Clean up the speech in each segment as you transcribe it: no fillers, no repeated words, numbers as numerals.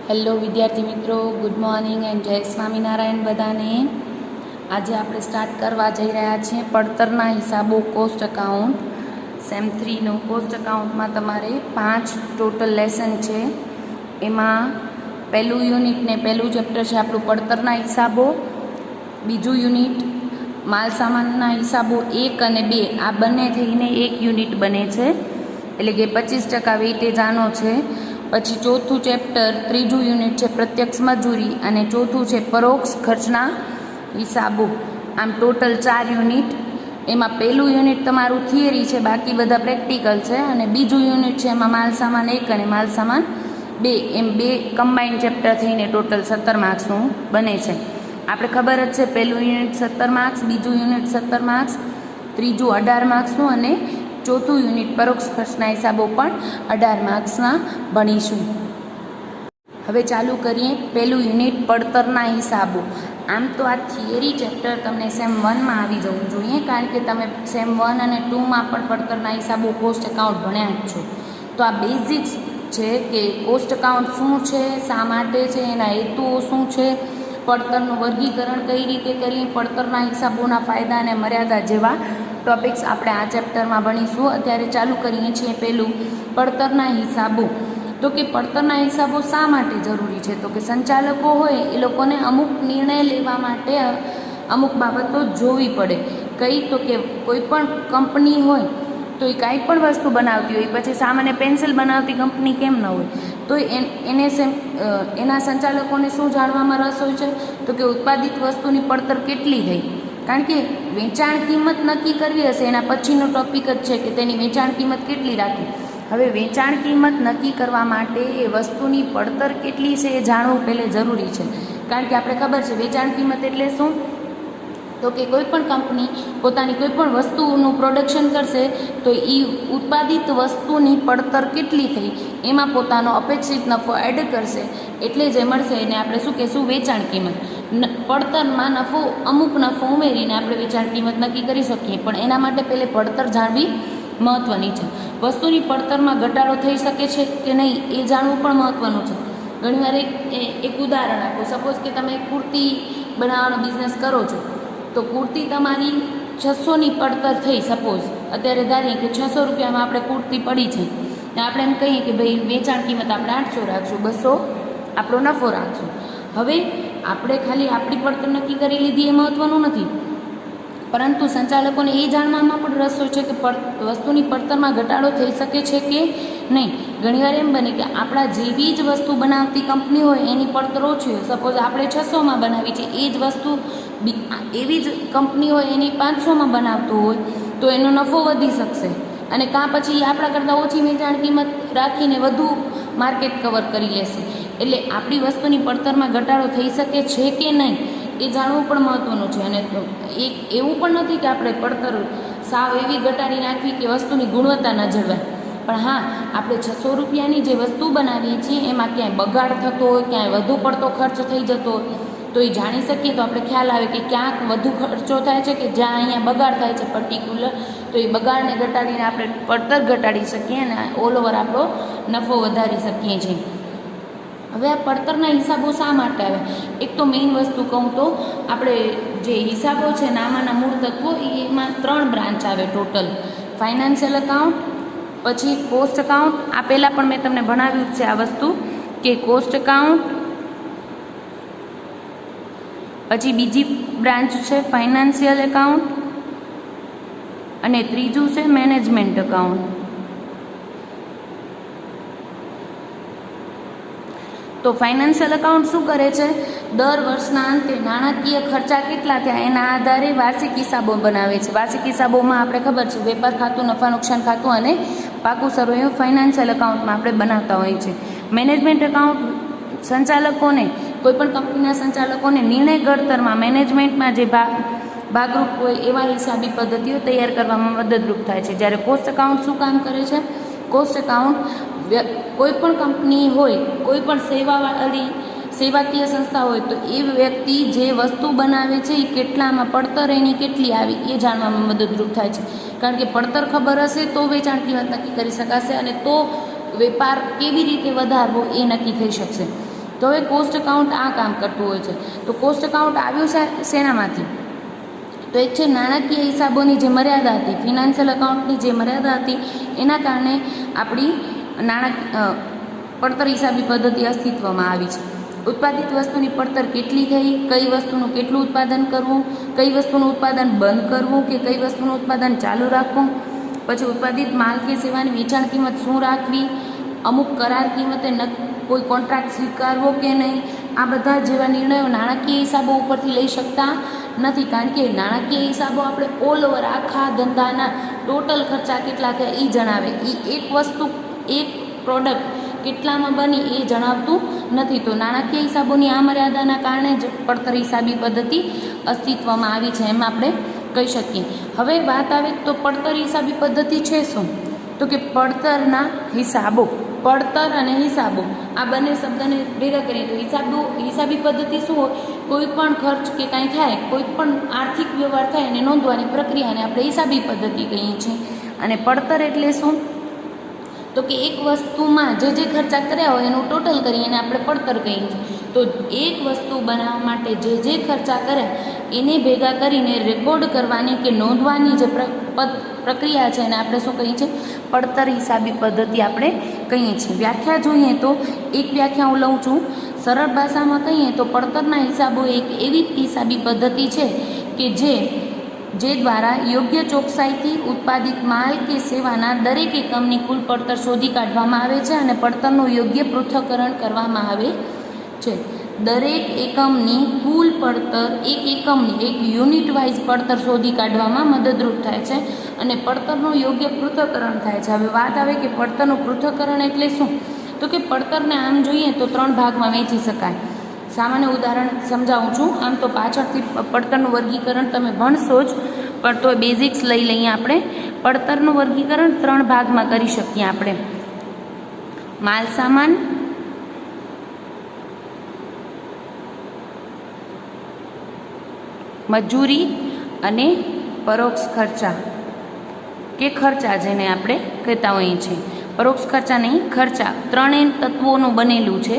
Hello વિદ્યાર્થી મિત્રો, good morning and જય સ્વામિનારાયણ બધાને. આજે આપણે સ્ટાર્ટ કરવા જઈ રહ્યા છીએ પડતરના હિસાબો કોસ્ટ એકાઉન્ટ. સેમ 3નું કોસ્ટ એકાઉન્ટમાં તમારે 5 ટોટલ લેસન છે. એમાં પહેલું યુનિટ ને પહેલું ચેપ્ટર છે આપણું પડતરના હિસાબો. બીજું યુનિટ માલ સામાનના હિસાબો 1 અને 2, આ બંને થઈને એક યુનિટ બને છે, એટલે કે 25% વેઇટેજ આનો છે. પછી ચોથું ચેપ્ટર ત્રીજું યુનિટ છે પ્રત્યક્ષ મજૂરી, અને ચોથું છે પરોક્ષ ખર્ચના હિસાબો. આમ ટોટલ 4 યુનિટ. એમાં પહેલું યુનિટ તમારું થિયરી છે, બાકી બધા પ્રેક્ટિકલ છે, અને બીજું યુનિટ છે એમાં માલ સામાન 1 અને માલ સામાન 2, એમ 2 કમ્બાઇન્ડ ચેપ્ટર થઈને ટોટલ 17 માર્ક્સનું બને છે. આપણે ખબર જ છે પહેલું યુનિટ 17 માર્ક્સ, બીજું યુનિટ 17 માર્ક્સ, ત્રીજું 18 માર્ક્સનું, અને ચોથું યુનિટ પરોક્ષ ખર્ચના હિસાબો પણ 18 માર્ક્સના ભણીશું. હવે ચાલુ કરીએ પહેલું યુનિટ પડતરના હિસાબો. આમ તો આ થિયરી ચેપ્ટર તમને સેમ 1માં આવી જવું જોઈએ, કારણ કે તમે સેમ 1 અને 2માં પણ પડતરના હિસાબો કોસ્ટ એકાઉન્ટ ભણ્યા જ છો. તો આ બેઝિક્સ છે કે કોસ્ટ એકાઉન્ટ શું છે, શા માટે છે, એના હેતુઓ શું છે, પડતરનું વર્ગીકરણ કઈ રીતે કરીએ, પડતરના હિસાબોના ફાયદા અને મર્યાદા જેવા ટોપિક્સ આપણે આ ચેપ્ટરમાં ભણીશું. અત્યારે ચાલુ કરીએ છીએ પહેલું પડતરના હિસાબો. તો કે પડતરના હિસાબો શા માટે જરૂરી છે? તો કે સંચાલકો હોય એ લોકોને અમુક નિર્ણય લેવા માટે અમુક બાબતો જોવી પડે. કઈ? તો કે કોઈ પણ કંપની હોય તો એ કાંઈ પણ વસ્તુ બનાવતી હોય, પછી સામાન્ય પેન્સિલ બનાવતી કંપની કેમ ન હોય, તો એના સંચાલકોને શું જાણવામાં રસ હોય છે? તો કે ઉત્પાદિત વસ્તુની પડતર કેટલી થઈ. કારણ કે વેચાણ કિંમત નક્કી કરવી હશે, એના પછીનો ટોપિક જ છે કે તેની વેચાણ કિંમત કેટલી રાખવી. હવે વેચાણ કિંમત નક્કી કરવા માટે એ વસ્તુની પડતર કેટલી છે એ જાણવું પહેલે જરૂરી છે. કારણ કે આપણે ખબર છે વેચાણ કિંમત એટલે શું? તો કે કોઈ પણ કંપની પોતાની કોઈ પણ વસ્તુનું પ્રોડક્શન કરશે તો એ ઉત્પાદિત વસ્તુની પડતર કેટલી થઈ એમાં પોતાનો અપેક્ષિત નફો એડ કરશે, એટલે જે મળશે એને આપણે શું કહેશું? વેચાણ કિંમત. પડતરમાં અમુક નફો ઉમેરીને આપણે વેચાણ કિંમત નક્કી કરી શકીએ, પણ એના માટે પહેલે પડતર જાણવી મહત્ત્વની છે. વસ્તુની પડતરમાં ઘટાડો થઈ શકે છે કે નહીં એ જાણવું પણ મહત્ત્વનું છે. ઘણીવાર એક ઉદાહરણ આપો. સપોઝ કે તમે કુર્તી બનાવવાનો બિઝનેસ કરો છો, તો કુર્તી તમારી 600ની પડતર થઈ. સપોઝ અત્યારે ધારીએ કે 600 રૂપિયામાં આપણે કુર્તી પડી છે, ને આપણે એમ કહીએ કે ભાઈ વેચાણ કિંમત આપણે 800 રાખશું, 200 આપણો નફો રાખશું. હવે આપણે ખાલી આપણી પડતર નક્કી કરી લીધી એ મહત્ત્વનું નથી, પરંતુ સંચાલકોને એ જાણવામાં પણ રસ હોય છે કે વસ્તુની પડતરમાં ઘટાડો થઈ શકે છે કે નહીં. ઘણીવાર એમ બને કે આપણા જેવી જ વસ્તુ બનાવતી કંપની હોય એની પડતર ઓછી હોય. સપોઝ આપણે 600માં બનાવી છે, એ જ વસ્તુ એવી જ કંપની હોય એની 500માં બનાવતું હોય, તો એનો નફો વધી શકશે, અને કાં પછી આપણા કરતાં ઓછી વેચાણ કિંમત રાખીને વધુ માર્કેટ કવર કરી લેશે. એટલે આપણી વસ્તુની પડતરમાં ઘટાડો થઈ શકે છે કે નહીં એ જાણવું પણ મહત્ત્વનું છે. અને એવું પણ નથી કે આપણે પડતર સાવ એવી ઘટાડી નાખવી કે વસ્તુની ગુણવત્તા ન જળવાય. પણ હા, આપણે 600 રૂપિયાની જે વસ્તુ બનાવીએ છીએ એમાં ક્યાંય બગાડ થતો હોય, ક્યાંય વધુ પડતો ખર્ચ થઈ જતો હોય, તો એ જાણી શકીએ તો આપણે ખ્યાલ આવે કે ક્યાંક વધુ ખર્ચો થાય છે કે જ્યાં અહીંયા બગાડ થાય છે પર્ટિક્યુલર, તો એ બગાડને ઘટાડીને આપણે પડતર ઘટાડી શકીએ અને ઓલ ઓવર આપણો નફો વધારી શકીએ છીએ. હવે આ પડતરના હિસાબો શા માટે આવે? એક તો મેઇન વસ્તુ કહું તો આપણે જે હિસાબો છે ને આમાંના મૂળ તત્વો, એમાં 3 બ્રાન્ચ આવે ટોટલ. ફાઇનાન્શિયલ એકાઉન્ટ, પછી કોસ્ટ એકાઉન્ટ. આ પહેલાં પણ મેં તમને ભણાવ્યું જ છે આ વસ્તુ કે કોસ્ટ એકાઉન્ટ, પછી બીજી બ્રાન્ચ છે ફાઇનાન્શિયલ એકાઉન્ટ, અને ત્રીજું છે મેનેજમેન્ટ એકાઉન્ટ. તો ફાઇનાન્શિયલ એકાઉન્ટ શું કરે છે? દર વર્ષના અંતે નાણાકીય ખર્ચા કેટલા થયા એના આધારે વાર્ષિક હિસાબો બનાવે છે. વાર્ષિક હિસાબોમાં આપણે ખબર છે વેપાર ખાતું, નફા નુકસાન ખાતું અને પાકું સરવૈયું ફાઇનાન્શિયલ એકાઉન્ટમાં આપણે બનાવતા હોઈએ છીએ. મેનેજમેન્ટ એકાઉન્ટ સંચાલકોને, કોઈપણ કંપનીના સંચાલકોને નિર્ણય ઘડતરમાં, મેનેજમેન્ટમાં જે ભાગરૂપ હોય એવા હિસાબી પદ્ધતિઓ તૈયાર કરવામાં મદદરૂપ થાય છે. જ્યારે કોસ્ટ એકાઉન્ટ શું કામ કરે છે? કોસ્ટ એકાઉન્ટ કોઈ પણ કંપની હોય, કોઈ પણ સેવાકીય સંસ્થા હોય, તો એ વ્યક્તિ જે વસ્તુ બનાવે છે એ કેટલામાં પડતર એની કેટલી આવી એ જાણવામાં મદદરૂપ થાય છે. કારણ કે પડતર ખબર હશે તો વેચાણ કિંમત નક્કી કરી શકાશે, અને તો વેપાર કેવી રીતે વધારવો એ નક્કી થઈ શકશે. તો હવે કોસ્ટ એકાઉન્ટ આ કામ કરતું હોય છે. તો કોસ્ટ એકાઉન્ટ આવ્યું છે શેનામાંથી? તો એક છે નાણાકીય હિસાબોની જે મર્યાદા હતી, ફિનાન્શિયલ એકાઉન્ટની જે મર્યાદા હતી એના કારણે આપણી પડતર હિસાબી પદ્ધતિ અસ્તિત્વમાં આવી છે. ઉત્પાદિત વસ્તુની પડતર કેટલી થઈ, કઈ વસ્તુનું કેટલું ઉત્પાદન કરવું, કઈ વસ્તુનું ઉત્પાદન બંધ કરવું કે કઈ વસ્તુનું ઉત્પાદન ચાલુ રાખવું, પછી ઉત્પાદિત માલ કે સેવાની વેચાણ કિંમત શું રાખવી, અમુક કરાર કિંમતે કોઈ કોન્ટ્રાક્ટ સ્વીકારવો કે નહીં, આ બધા જેવા નિર્ણયો નાણાકીય હિસાબો ઉપરથી લઈ શકતા નથી. કારણ કે નાણાકીય હિસાબો આપણે ઓલ ઓવર આખા ધંધાના ટોટલ ખર્ચા કેટલા થયા એ જણાવે. એ એક વસ્તુ, એક પ્રોડક્ટ કેટલામાં બની એ જણાવતું નથી. તો નાણાકીય હિસાબોની આ મર્યાદાના કારણે જ પડતર હિસાબી પદ્ધતિ અસ્તિત્વમાં આવી છે એમ આપણે કહી શકીએ. હવે વાત આવે તો પડતર હિસાબી પદ્ધતિ છે શું? તો કે પડતરના હિસાબો, પડતર અને હિસાબો આ બંને શબ્દને ભેગા કરીએ તો હિસાબી પદ્ધતિ શું હોય? કોઈ પણ ખર્ચ કે કાંઈ થાય, કોઈ પણ આર્થિક વ્યવહાર થાય એને નોંધવાની પ્રક્રિયાને આપણે હિસાબી પદ્ધતિ કહીએ છીએ. અને પડતર એટલે શું? તો કે એક વસ્તુમાં જે ખર્ચા કર્યા હોય એનું ટોટલ કરીને આપણે પડતર કહીએ છીએ. તો એક વસ્તુ બનાવવા માટે જે ખર્ચા કર્યા એને ભેગા કરીને રેકોર્ડ કરવાની કે નોંધવાની જે પ્રક્રિયા છે એને આપણે શું કહીએ છીએ? પડતર હિસાબી પદ્ધતિ આપણે કહીએ છીએ. વ્યાખ્યા જોઈએ તો એક વ્યાખ્યા હું લઉં છું. સરળ ભાષામાં કહીએ તો પડતરના હિસાબો એક એવી હિસાબી પદ્ધતિ છે કે જે દ્વારા યોગ્ય ચોકસાઈથી ઉત્પાદિત માલ કે સેવાના દરેક એકમની કુલ પડતર શોધી કાઢવામાં આવે છે અને પડતરનું યોગ્ય પૃથ્થકરણ કરવામાં આવે છે. દરેક એકમની કુલ પડતર એક યુનિટ વાઇઝ પડતર શોધી કાઢવામાં મદદરૂપ થાય છે અને પડતરનું યોગ્ય પૃથ્થકરણ થાય છે. હવે વાત આવે કે પડતરનું પૃથ્થકરણ એટલે શું? તો કે પડતરને આમ જોઈએ તો 3 ભાગમાં વહેંચી શકાય. સામાન્ય ઉદાહરણ સમજાવું છું. આમ તો પાછળથી પડતરનું વર્ગીકરણ તમે ભણશો જ, પણ તો બેઝિક્સ લઈ લઈએ આપણે. પડતરનું વર્ગીકરણ 3 ભાગમાં કરી શકીએ આપણે. માલ સામાન, મજૂરી અને પરોક્ષ ખર્ચા કે ખર્ચા જેને આપણે કહેતા હોઈએ છીએ. પરોક્ષ ખર્ચા નહીં, ખર્ચા. 3 તત્વોનું બનેલું છે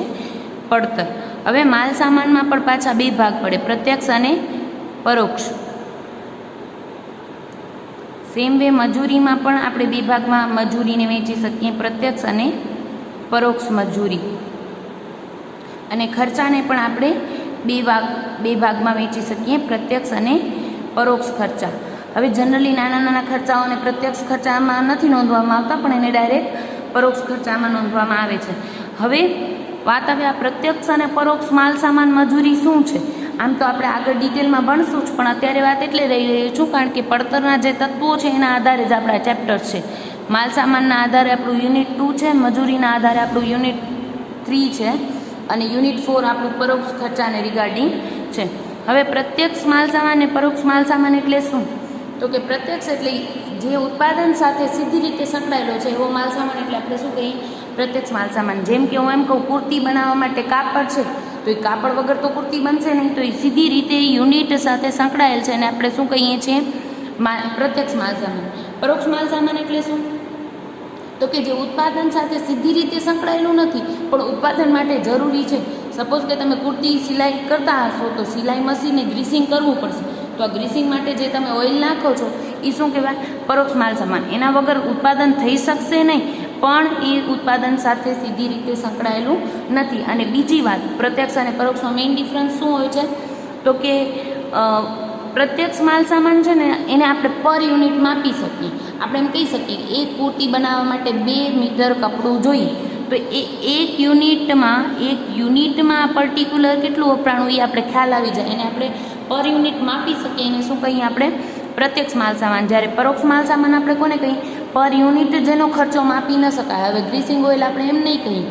પડતર. હવે માલ સામાનમાં પણ પાછા 2 ભાગ પડે, પ્રત્યક્ષ અને પરોક્ષ. સેમ વે મજૂરીમાં પણ આપણે 2 ભાગમાં મજૂરીને વહેંચી શકીએ, પ્રત્યક્ષ અને પરોક્ષ મજૂરી. અને ખર્ચાને પણ આપણે 2 ભાગમાં વહેંચી શકીએ, પ્રત્યક્ષ અને પરોક્ષ ખર્ચા. હવે જનરલી નાના ખર્ચાઓને પ્રત્યક્ષ ખર્ચામાં નથી નોંધવામાં આવતા, પણ એને ડાયરેક્ટ પરોક્ષ ખર્ચામાં નોંધવામાં આવે છે. હવે વાત આવે આ પ્રત્યક્ષ અને પરોક્ષ માલ સામાન મજૂરી શું છે? આમ તો આપણે આગળ ડિટેલમાં ભણશું જ, પણ અત્યારે વાત એટલે રહી રહી છું કારણ કે પડતરના જે તત્વો છે એના આધારે જ આપણા ચેપ્ટર્સ છે. માલ સામાનના આધારે આપણું યુનિટ 2 છે, મજૂરીના આધારે આપણું યુનિટ 3 છે અને યુનિટ 4 આપણું પરોક્ષ ખર્ચાને રિગાર્ડિંગ છે. હવે પ્રત્યક્ષ માલ સામાન અને પરોક્ષ માલ સામાન એટલે શું? તો કે પ્રત્યક્ષ એટલે જે ઉત્પાદન સાથે સીધી રીતે સંકળાયેલો છે એવો માલ સામાન એટલે આપણે શું કહીએ? પ્રત્યક્ષ માલ સામાન. જેમ કે હું એમ કહું કુર્તી બનાવવા માટે કાપડ છે, તો એ કાપડ વગર તો કુર્તી બનશે નહીં, તો એ સીધી રીતે યુનિટ સાથે સંકળાયેલ છે અને આપણે શું કહીએ છીએ? પ્રત્યક્ષ માલ સામાન. પરોક્ષ માલ સામાન એટલે શું? તો કે જે ઉત્પાદન સાથે સીધી રીતે સંકળાયેલું નથી પણ ઉત્પાદન માટે જરૂરી છે. સપોઝ કે તમે કુર્તી સિલાઈ કરતા હશો તો સિલાઈ મશીનને ગ્રીસિંગ કરવું પડશે, તો આ ગ્રીસિંગ માટે જે તમે ઓઇલ નાખો છો એ શું કહેવાય? પરોક્ષ માલ સામાન. એના વગર ઉત્પાદન થઈ શકશે નહીં, પણ એ ઉત્પાદન સાથે સીધી રીતે સંકળાયેલું નથી. અને બીજી વાત, પ્રત્યક્ષ અને પરોક્ષનો મેઇન ડિફરન્સ શું હોય છે? તો કે પ્રત્યક્ષ માલ સામાન છે ને એને આપણે પર યુનિટ માપી શકીએ. આપણે એમ કહી શકીએ કે એક કુર્તી બનાવવા માટે 2 મીટર કપડું જોઈએ, તો એ એક યુનિટમાં પર્ટિક્યુલર કેટલું વપરાણું એ આપણે ખ્યાલ આવી જાય, એને આપણે પર યુનિટ માપી શકીએ. એને શું કહીએ આપણે? પ્રત્યક્ષ માલ સામાન. જ્યારે પરોક્ષ માલ સામાન આપણે કોને કહીએ? પર યુનિટ જેનો ખર્ચો માપી ન શકાય. હવે ગ્રીસિંગ ઓઇલ આપણે એમ નહીં કહીએ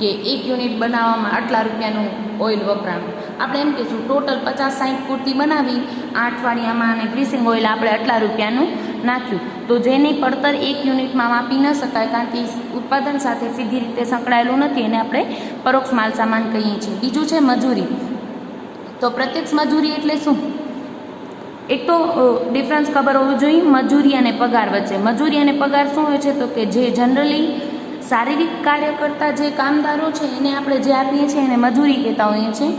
કે 1 યુનિટ બનાવવામાં આટલા રૂપિયાનું ઓઇલ વપરાણું. આપણે એમ કહીશું ટોટલ 50-60 કુર્તી બનાવી 8 અઠવાડિયામાં અને ગ્રીસિંગ ઓઇલ આપણે આટલા રૂપિયાનું નાખ્યું, તો જેની પડતર 1 યુનિટમાં માપી ન શકાય કારણ કે ઉત્પાદન સાથે સીધી રીતે સંકળાયેલું નથી, એને આપણે પરોક્ષ માલ સામાન કહીએ છીએ. બીજું છે મજૂરી. તો પ્રત્યક્ષ મજૂરી એટલે શું? એક તો ડિફરન્સ ખબર હોવું જોઈએ મજૂરી અને પગાર વચ્ચે. મજૂરી અને પગાર શું હોય છે? તો કે જે જનરલી શારીરિક કાર્ય કરતા જે કામદારો છે એને આપણે જે આપીએ છીએ એને મજૂરી કહેતા હોઈએ છીએ,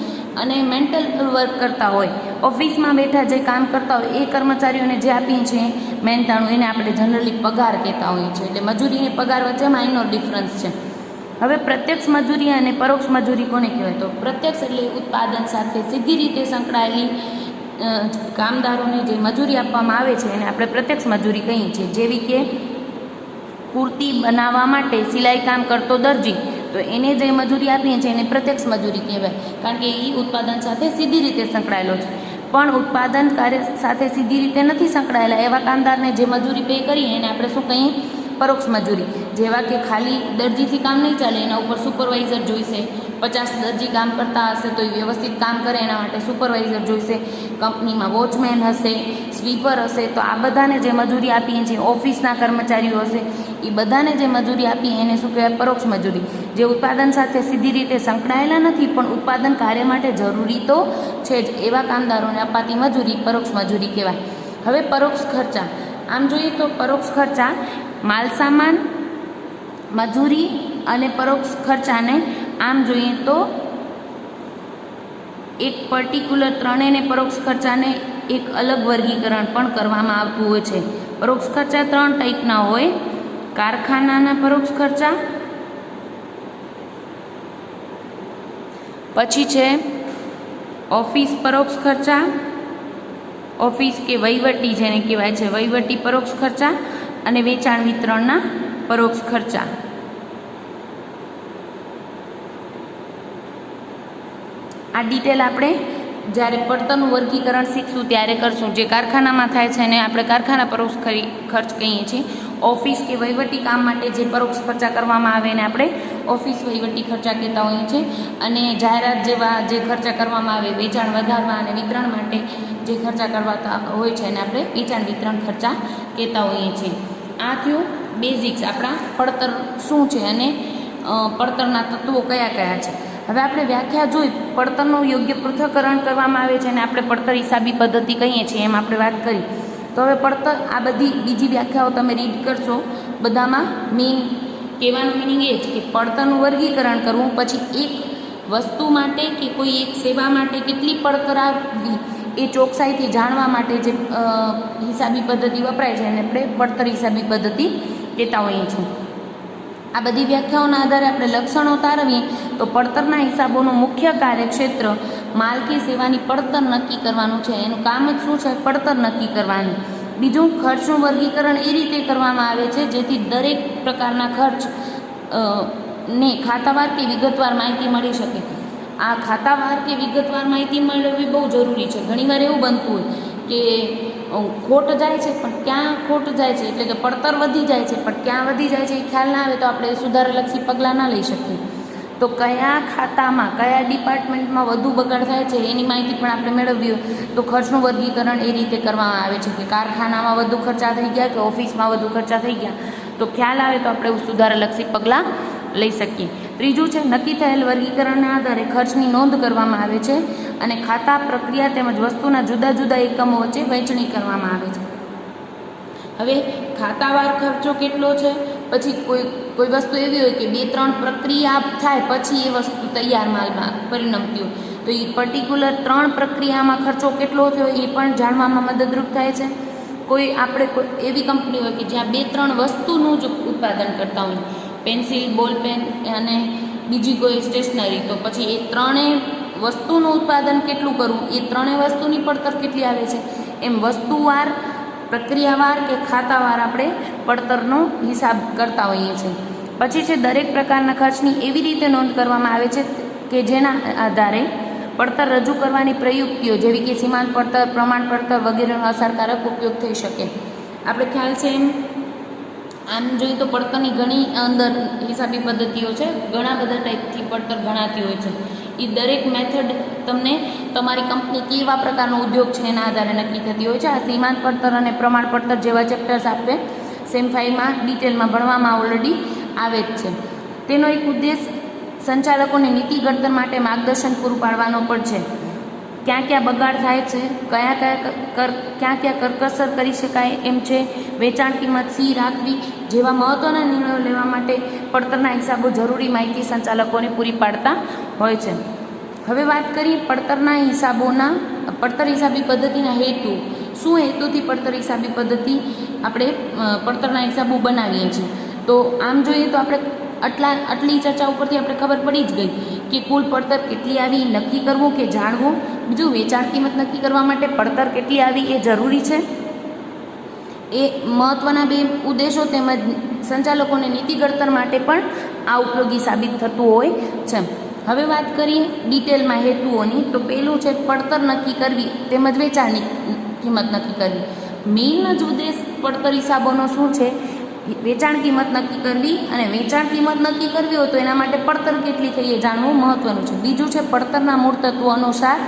અને મેન્ટલ વર્ક કરતા હોય, ઓફિસમાં બેઠા જે કામ કરતા હોય એ કર્મચારીઓને જે આપીએ છીએ મહેનતાણું, એને આપણે જનરલી પગાર કહેતા હોઈએ છીએ. એટલે મજૂરી અને પગાર વચ્ચે માઇનોર ડિફરન્સ છે. હવે પ્રત્યક્ષ મજૂરી અને પરોક્ષ મજૂરી કોને કહેવાય? તો પ્રત્યક્ષ એટલે ઉત્પાદન સાથે સીધી રીતે સંકળાયેલી કામદારોને જે મજૂરી આપવામાં આવે છે એને આપણે પ્રત્યક્ષ મજૂરી કહીએ છીએ. જેવી કે કુર્તી બનાવવા માટે સિલાઈ કામ કરતો દરજી, તો એને જે મજૂરી આપીએ છીએ એને પ્રત્યક્ષ મજૂરી કહેવાય, કારણ કે એ ઉત્પાદન સાથે સીધી રીતે સંકળાયેલો છે. પણ ઉત્પાદન કાર્ય સાથે સીધી રીતે નથી સંકળાયેલા એવા કામદારને જે મજૂરી પે કરીએ એને આપણે શું કહીએ? પરોક્ષ મજૂરી. જેવા કે ખાલી દરજીથી કામ નહીં ચાલે, એના ઉપર સુપરવાઇઝર જોઈશે. 50 દરજી કામ કરતા હશે તો એ વ્યવસ્થિત કામ કરે એના માટે સુપરવાઇઝર જોઈશે. કંપનીમાં વોચમેન હશે, સ્વીપર હશે, તો આ બધાને જે મજૂરી આપીએ છીએ, ઓફિસના કર્મચારીઓ હશે, એ બધાને જે મજૂરી આપીએ એને શું કહેવાય? પરોક્ષ મજૂરી. જે ઉત્પાદન સાથે સીધી રીતે સંકળાયેલા નથી પણ ઉત્પાદન કાર્ય માટે જરૂરી તો છે જ, એવા કામદારોને અપાતી મજૂરી પરોક્ષ મજૂરી કહેવાય. હવે પરોક્ષ ખર્ચા. આમ જોઈએ તો પરોક્ષ ખર્ચા માલસામાન, મજૂરી અને પરોક્ષ ખર્ચાને આમ જોઈએ તો એક પર્ટિક્યુલર ત્રણેયને પરોક્ષ ખર્ચાને એક અલગ વર્ગીકરણ પણ કરવામાં આવતું હોય છે. પરોક્ષ ખર્ચા 3 ટાઈપના હોય: કારખાનાના પરોક્ષ ખર્ચા, પછી છે ઓફિસ પરોક્ષ ખર્ચા, ઓફિસ કે વહીવટી જેને કહેવાય છે વહીવટી પરોક્ષ ખર્ચા, અને વેચાણ વિતરણના પરોક્ષ ખર્ચા. આ ડિટેલ આપણે જ્યારે પડતરનું વર્ગીકરણ શીખશું ત્યારે કરશું. જે કારખાનામાં થાય છે એને આપણે કારખાના પરોક્ષ ખર્ચ કહીએ છીએ. ઓફિસ કે વહીવટી કામ માટે જે પરોક્ષ ખર્ચા કરવામાં આવે એને આપણે ઓફિસ વહીવટી ખર્ચા કહેતા હોઈએ છીએ. અને જાહેરાત જેવા જે ખર્ચા કરવામાં આવે, વેચાણ વધારવા અને વિતરણ માટે જે ખર્ચા કરવાતા હોય છે એને આપણે વેચાણ વિતરણ ખર્ચા કહેતા હોઈએ છીએ. આ થયું બેઝિક્સ, આપણા પડતર શું છે અને પડતરના તત્વો કયા કયા છે. હવે આપણે વ્યાખ્યા જોઈ, પડતરનું યોગ્ય પૃથ્થકરણ કરવામાં આવે છે અને આપણે પડતર હિસાબી પદ્ધતિ કહીએ છીએ એમ આપણે વાત કરી. તો હવે પડતર, આ બધી બીજી વ્યાખ્યાઓ તમે રીડ કરશો, બધામાં કહેવાનું મિનિંગ એ જ કે પડતરનું વર્ગીકરણ કરવું, પછી એક વસ્તુ માટે કે કોઈ એક સેવા માટે કેટલી પડતર આવવી એ ચોકસાઈથી જાણવા માટે જે હિસાબી પદ્ધતિ વપરાય છે એને આપણે પડતર હિસાબી પદ્ધતિ કહેતા હોઈએ છીએ. આ બધી વ્યાખ્યાઓના આધારે આપણે લક્ષણો તારવીએ તો પડતરના હિસાબોનું મુખ્ય કાર્યક્ષેત્ર માલ કે સેવાની પડતર નક્કી કરવાનું છે. એનું કામ જ શું છે? પડતર નક્કી કરવાનું. બીજું, ખર્ચનું વર્ગીકરણ એ રીતે કરવામાં આવે છે જેથી દરેક પ્રકારના ખર્ચ ને ખાતાવાર કે વિગતવાર માહિતી મળી શકે. આ ખાતાવાર કે વિગતવાર માહિતી મેળવવી બહુ જરૂરી છે. ઘણીવાર એવું બનતું હોય કે ખોટ જાય છે પણ ક્યાં ખોટ જાય છે, એટલે કે પડતર વધી જાય છે પણ ક્યાં વધી જાય છે એ ખ્યાલ ના આવે તો આપણે સુધારાલક્ષી પગલાં ના લઈ શકીએ. તો કયા ખાતામાં, કયા ડિપાર્ટમેન્ટમાં વધુ બગાડ થાય છે એની માહિતી પણ આપણે મેળવવી હોય તો ખર્ચનું વર્ગીકરણ એ રીતે કરવામાં આવે છે કે કારખાનામાં વધુ ખર્ચા થઈ ગયા કે ઓફિસમાં વધુ ખર્ચા થઈ ગયા, તો ખ્યાલ આવે તો આપણે સુધારાલક્ષી પગલાં લઈ શકીએ. ત્રીજું છે, નક્કી થયેલ વર્ગીકરણના આધારે ખર્ચની નોંધ કરવામાં આવે છે અને ખાતા, પ્રક્રિયા તેમજ વસ્તુના જુદા જુદા એકમો વચ્ચે વહેંચણી કરવામાં આવે છે. હવે ખાતાવાર ખર્ચો કેટલો છે, પછી કોઈ વસ્તુ એવી હોય કે 2-3 પ્રક્રિયા થાય પછી એ વસ્તુ તૈયાર માલમાં પરિણમતી હોય, તો એ પર્ટિક્યુલર 3 પ્રક્રિયામાં ખર્ચો કેટલો થયો એ પણ જાણવામાં મદદરૂપ થાય છે. કોઈ એવી કંપની હોય કે જ્યાં 2-3 વસ્તુનું જ ઉત્પાદન કરતા હોય, પેન્સિલ, બોલપેન અને બીજી કોઈ સ્ટેશનરી, તો પછી એ 3 વસ્તુનું ઉત્પાદન કેટલું કરવું, એ 3 વસ્તુની પડતર કેટલી આવે છે, એમ વસ્તુવાર, પ્રક્રિયાવાર કે ખાતાવાર આપણે પડતરનો હિસાબ કરતા હોઈએ છીએ. પછી છે, દરેક પ્રકારના ખર્ચની એવી રીતે નોંધ કરવામાં આવે છે કે જેના આધારે પડતર રજૂ કરવાની પ્રયુક્તિઓ જેવી કે સીમાંત પડતર, પ્રમાણ પડતર વગેરેનો અસરકારક ઉપયોગ થઈ શકે. આપણે ખ્યાલ છે એમ આમ જોઈએ તો પડતરની ઘણી અંદર હિસાબી પદ્ધતિઓ છે, ઘણા બધા ટાઈપથી પડતર ગણાતી હોય છે. એ દરેક મેથડ તમને તમારી કંપની કેવા પ્રકારનો ઉદ્યોગ છે એના આધારે નક્કી થતી હોય છે. આ સીમાંત પડતર અને પ્રમાણ પડતર જેવા ચેપ્ટર્સ આપણે સેમ 5માં ડિટેલમાં ભણવામાં ઓલરેડી આવે જ છે. તેનો એક ઉદ્દેશ સંચાલકોને નીતિ ઘડતર માટે માર્ગદર્શન પૂરું પાડવાનો પણ છે. ક્યાં બગાડ થાય છે, ક્યાં કરકસર કરી શકાય એમ છે, વેચાણ કિંમત સી રાખવી જેવા મહત્ત્વના નિર્ણયો લેવા માટે પડતરના હિસાબો જરૂરી માહિતી સંચાલકોને પૂરી પાડતા હોય છે. હવે વાત કરીએ પડતર હિસાબી પદ્ધતિના હેતુ. શું હેતુથી પડતર હિસાબી પદ્ધતિ આપણે પડતરના હિસાબો બનાવીએ છીએ? તો આમ જોઈએ તો આપણે આટલી ચર્ચા ઉપરથી આપણે ખબર પડી જ ગઈ કે કુલ પડતર કેટલી આવી નક્કી કરવું કે જાણવું. બીજું, વેચાણ કિંમત નક્કી કરવા માટે પડતર કેટલી આવી એ જરૂરી છે. એ મહત્ત્વના બે ઉદ્દેશો તેમજ સંચાલકોને નીતિ ઘડતર માટે પણ આ ઉપયોગી સાબિત થતું હોય છે. હવે વાત કરીએ ડિટેલમાં હેતુઓની. તો પહેલું છે પડતર નક્કી કરવી તેમજ વેચાણની કિંમત નક્કી કરવી. મેઇન જ ઉદ્દેશ પડતર હિસાબોનો શું છે? વેચાણ કિંમત નક્કી કરવી, અને વેચાણ કિંમત નક્કી કરવી હોય તો એના માટે પડતર કેટલી થઈ એ જાણવું મહત્ત્વનું છે. બીજું છે પડતરના મૂળ તત્વો અનુસાર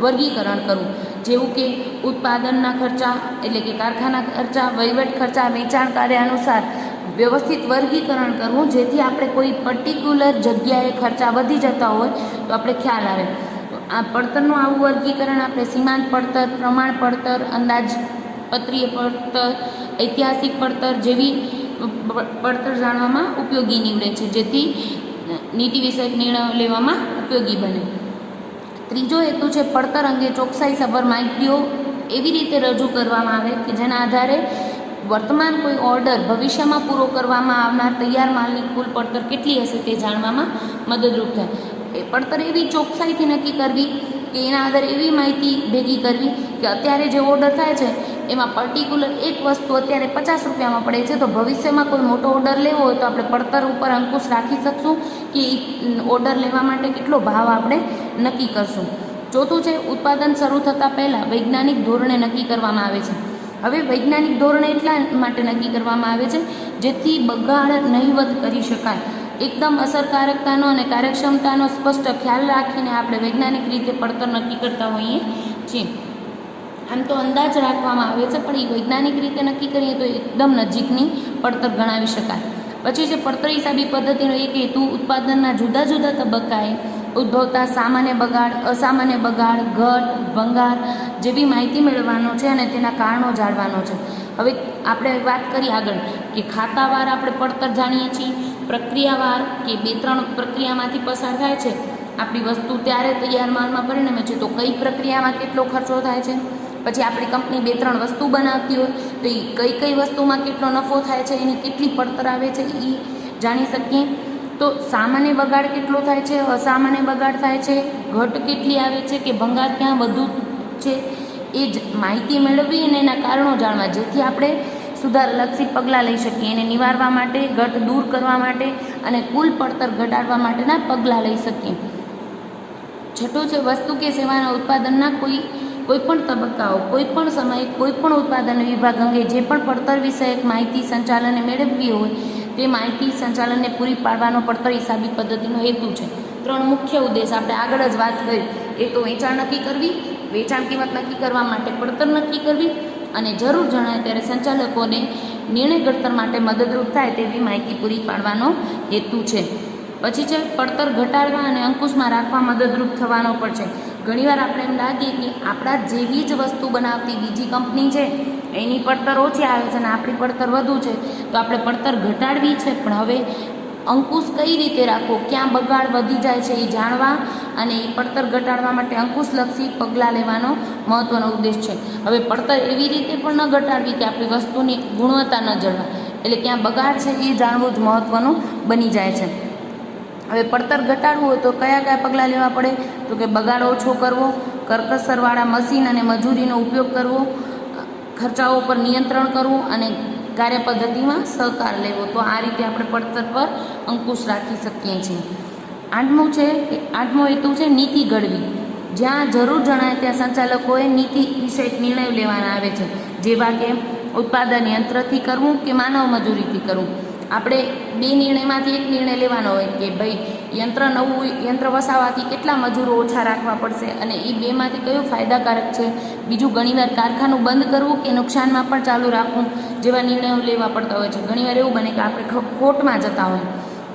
વર્ગીકરણ કરવું, જેવું કે ઉત્પાદનના ખર્ચા એટલે કે કારખાના ખર્ચા, વહીવટ ખર્ચા, વેચાણ કાર્ય અનુસાર વ્યવસ્થિત વર્ગીકરણ કરવું, જેથી આપણે કોઈ પર્ટિક્યુલર જગ્યાએ ખર્ચા વધી જતા હોય તો આપણે ખ્યાલ આવે. આ પડતરનું આવું વર્ગીકરણ આપણે સીમાંત પડતર, પ્રમાણ પડતર, અંદાજપત્રીય પડતર, ઐતિહાસિક પડતર જેવી પડતર જાણવામાં ઉપયોગી નીવડે છે, જેથી નીતિ વિષયક નિર્ણયો લેવામાં ઉપયોગી બને. ત્રીજો હેતુ છે પડતર અંગે ચોકસાઈસભર માહિતીઓ એવી રીતે રજૂ કરવામાં આવે કે જેના આધારે વર્તમાન કોઈ ઓર્ડર ભવિષ્યમાં પૂરો કરવામાં આવનાર તૈયાર માલની કુલ પડતર કેટલી હશે તે જાણવામાં મદદરૂપ થાય. એ પડતર એવી ચોકસાઈથી નક્કી કરવી કે એના આધારે એવી માહિતી ભેગી કરવી કે અત્યારે જે ઓર્ડર થાય છે એમાં પર્ટિક્યુલર એક વસ્તુ અત્યારે 50 રૂપિયામાં પડે છે, તો ભવિષ્યમાં કોઈ મોટો ઓર્ડર લેવો હોય તો આપણે પડતર ઉપર અંકુશ રાખી શકશું કે ઓર્ડર લેવા માટે કેટલો ભાવ આપણે નક્કી કરશું. ચોથું છે ઉત્પાદન શરૂ થતાં પહેલાં વૈજ્ઞાનિક ધોરણે નક્કી કરવામાં આવે છે. હવે વૈજ્ઞાનિક ધોરણે એટલા માટે નક્કી કરવામાં આવે છે જેથી બગાડ નહિવત કરી શકાય. એકદમ અસરકારકતાનો અને કાર્યક્ષમતાનો સ્પષ્ટ ખ્યાલ રાખીને આપણે વૈજ્ઞાનિક રીતે પડતર નક્કી કરતા હોઈએ છીએ. આમ તો અંદાજ રાખવામાં આવે છે, પણ એ વૈજ્ઞાનિક રીતે નક્કી કરીએ તો એકદમ નજીકની પડતર ગણાવી શકાય. પછી છે પડતર હિસાબી પદ્ધતિનો એક હેતુ ઉત્પાદનના જુદા જુદા તબક્કાએ ઉદ્ભવતા સામાન્ય બગાડ, અસામાન્ય બગાડ, ઘટ, ભંગાર જેવી માહિતી મેળવવાનો છે અને તેના કારણો જાણવાનો છે. હવે આપણે વાત કરીએ આગળ કે ખાતાવાર આપણે પડતર જાણીએ છીએ, પ્રક્રિયાવાર કે 2-3 પ્રક્રિયામાંથી પસાર થાય છે આપણી વસ્તુ ત્યારે તૈયાર માલમાં પરિણમે છે, તો કઈ પ્રક્રિયામાં કેટલો ખર્ચો થાય છે. પછી આપણી કંપની 2-3 વસ્તુ બનાવતી હોય તો એ કઈ વસ્તુમાં કેટલો નફો થાય છે, એની કેટલી પડતર આવે છે એ જાણી શકીએ. તો સામાન્ય બગાડ કેટલો થાય છે, અસામાન્ય બગાડ થાય છે, ઘટ કેટલી આવે છે કે ભંગાર ક્યાં વધુ છે, એ જ માહિતી મેળવવી અને એના કારણો જાણવા, જેથી આપણે સુધારલક્ષી પગલાં લઈ શકીએ. એને નિવારવા માટે, ઘટ દૂર કરવા માટે અને કુલ પડતર ઘટાડવા માટેના પગલાં લઈ શકીએ. છઠ્ઠું છે વસ્તુ કે સેવાના ઉત્પાદનના કોઈપણ તબક્કાઓ, કોઈપણ સમયે, કોઈપણ ઉત્પાદન વિભાગ અંગે જે પણ પડતર વિષયક માહિતી સંચાલને મેળવવી હોય તે માહિતી સંચાલનને પૂરી પાડવાનો પડતર હિસાબી પદ્ધતિનો હેતુ છે. 3 મુખ્ય ઉદ્દેશ આપણે આગળ જ વાત કરી. એક તો વેચાણ નક્કી કરવી, વેચાણ કિંમત નક્કી કરવા માટે પડતર નક્કી કરવી, અને જરૂર જણાય ત્યારે સંચાલકોને નિર્ણય ઘડતર માટે મદદરૂપ થાય તેવી માહિતી પૂરી પાડવાનો હેતુ છે. પછી છે પડતર ઘટાડવા અને અંકુશમાં રાખવા મદદરૂપ થવાનો પણ છે. ઘણીવાર આપણે એમ લાગીએ કે આપણા જેવી જ વસ્તુ બનાવતી બીજી કંપની છે એની પડતર ઓછી આવે છે અને આપણી પડતર વધુ છે, તો આપણે પડતર ઘટાડવી છે, પણ હવે અંકુશ કઈ રીતે રાખવો, ક્યાં બગાડ વધી જાય છે એ જાણવા અને એ પડતર ઘટાડવા માટે અંકુશલક્ષી પગલાં લેવાનો મહત્ત્વનો ઉદ્દેશ છે. હવે પડતર એવી રીતે પણ ન ઘટાડવી કે આપણી વસ્તુની ગુણવત્તા ન જળવાય, એટલે ક્યાં બગાડ છે એ જાણવું જ મહત્ત્વનું બની જાય છે. હવે પડતર ઘટાડવું હોય તો કયા પગલાં લેવા પડે? તો કે બગાડ ઓછો કરવો, કરકસરવાળા મશીન અને મજૂરીનો ઉપયોગ કરવો, ખર્ચાઓ પર નિયંત્રણ કરવું અને કાર્યપદ્ધતિમાં સહકાર લેવો. તો આ રીતે આપણે પડતર પર અંકુશ રાખી શકીએ છીએ. આઠમો હેતુ છે નીતિ ઘડવી. જ્યાં જરૂર જણાય ત્યાં સંચાલકોએ નીતિ વિષયક નિર્ણયો લેવાના આવે છે, જેવા કે ઉત્પાદન યંત્રથી કરવું કે માનવ મજૂરીથી કરવું. આપણે 2 નિર્ણયમાંથી એક નિર્ણય લેવાનો હોય કે ભાઈ નવું યંત્ર વસાવવાથી કેટલા મજૂરો ઓછા રાખવા પડશે અને એ 2માંથી કયું ફાયદાકારક છે. બીજું, ઘણીવાર કારખાનું બંધ કરવું કે નુકસાનમાં પણ ચાલુ રાખવું જેવા નિર્ણયો લેવા પડતા હોય છે. ઘણીવાર એવું બને કે આપણે ખોટમાં જતા હોય,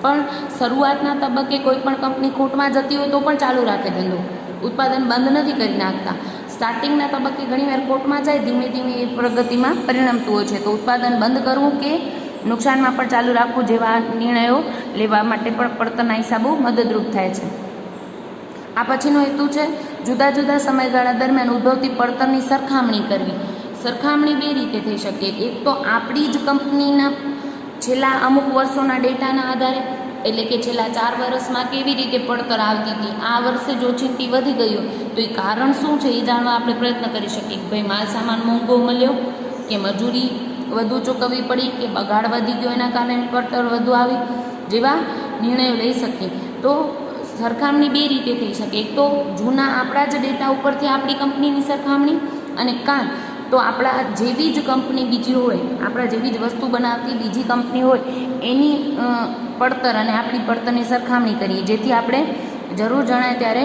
પણ શરૂઆતના તબક્કે કોઈ પણ કંપની ખોટમાં જતી હોય તો પણ ચાલુ રાખે ધંધો, ઉત્પાદન બંધ નથી કરી નાખતા. સ્ટાર્ટિંગના તબક્કે ઘણીવાર ખોટમાં જાય, ધીમે ધીમે એ પ્રગતિમાં પરિણમતું હોય છે. તો ઉત્પાદન બંધ કરવું કે નુકસાનમાં પણ ચાલુ રાખવું જેવા નિર્ણયો લેવા માટે પણ પડતરના હિસાબો મદદરૂપ થાય છે. આ પછીનો હેતુ છે જુદા જુદા સમયગાળા દરમિયાન ઉદ્ભવતી પડતરની સરખામણી કરવી. સરખામણી બે રીતે થઈ શકે. એક તો આપણી જ કંપનીના છેલ્લા અમુક વર્ષોના ડેટાના આધારે, એટલે કે છેલ્લા 4 વર્ષમાં કેવી રીતે પડતર આવતી હતી, આ વર્ષે જો ઓચિંતી વધી ગયું તો એ કારણ શું છે એ જાણવા આપણે પ્રયત્ન કરી શકીએ કે ભાઈ માલ સામાન મોંઘો મળ્યો, કે મજૂરી વધુ ચૂકવવી પડી, કે બગાડ વધી ગયો એના કારણે પડતર વધુ આવી, જેવા નિર્ણયો લઈ શકીએ. તો સરખામણી બે રીતે થઈ શકે. એક તો જૂના આપણા જ ડેટા ઉપરથી આપણી કંપનીની સરખામણી, અને કાં તો આપણા જેવી જ કંપની બીજી હોય, આપણા જેવી જ વસ્તુ બનાવતી બીજી કંપની હોય એની પડતર અને આપણી પડતરની સરખામણી કરીએ, જેથી આપણે જરૂર જણાય ત્યારે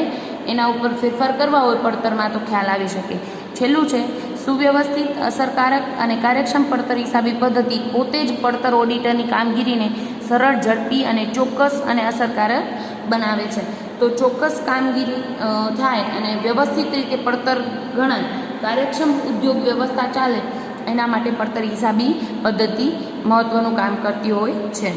એના ઉપર ફેરફાર કરવા હોય પડતરમાં તો ખ્યાલ આવી શકે. છેલ્લું છે સુવ્યવસ્થિત, અસરકારક અને કાર્યક્ષમ પડતર હિસાબી પદ્ધતિ પોતે જ પડતર ઓડિટરની કામગીરીને સરળ, ઝડપી અને ચોક્કસ અને અસરકારક બનાવે છે. તો ચોક્કસ કામગીરી થાય અને વ્યવસ્થિત રીતે પડતર ગણાય, કાર્યક્ષમ ઉદ્યોગ વ્યવસ્થા ચાલે, એના માટે પડતર હિસાબી પદ્ધતિ મહત્ત્વનું કામ કરતી હોય છે.